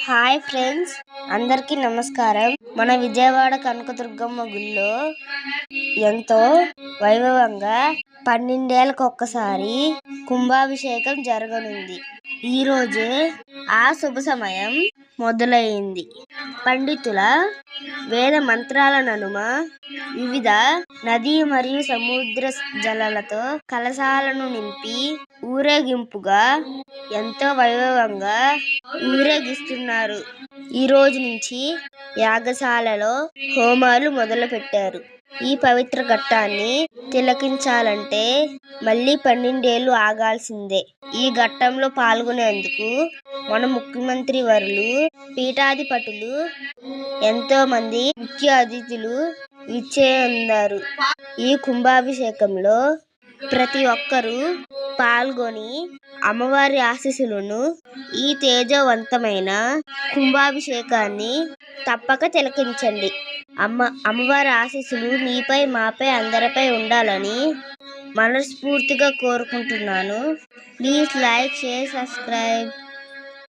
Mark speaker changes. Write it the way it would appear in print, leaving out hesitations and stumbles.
Speaker 1: Hi friends, అందరికీ నమస్కారం. మన విజయవాడ కనకదుర్గమ్మ గుడిలో ఎంతో వైభవంగా 12 ఏళ్లకు ఒక్కసారి కుంభాభిషేకం జరగనుంది. ఈ రోజే ఆ శుభ సమయం మొదలైంది. పండితుల వేద మంత్రాల నడుమ వివిధ నదీ మరియు సముద్ర జలాలతో కలశాలను నింపి ఊరేగింపుగా ఎంతో వైభవంగా ఊరేగిస్తున్నారు. ఈ రోజు నుంచి యాగశాలలో హోమాలు మొదలు పెట్టారు. ఈ పవిత్ర ఘట్టాన్ని తిలకించాలంటే మళ్ళీ 12 ఏళ్లు ఆగాల్సిందే. ఈ ఘట్టంలో పాల్గొనేందుకు మన ముఖ్యమంత్రి వర్యులు, పీఠాధిపతులు, ఎంతో మంది ముఖ్య అతిథులు విచ్చేయనున్నారు. ఈ కుంభాభిషేకంలో ప్రతి ఒక్కరూ పాల్గొని అమ్మవారి ఆశీస్సులను, ఈ తేజవంతమైన కుంభాభిషేకాన్ని తప్పక తిలకించండి. అమ్మవారి ఆశీస్సులు మీపై, మాపై, అందరిపై ఉండాలని మనస్ఫూర్తిగా కోరుకుంటున్నాను. Please like, share, subscribe.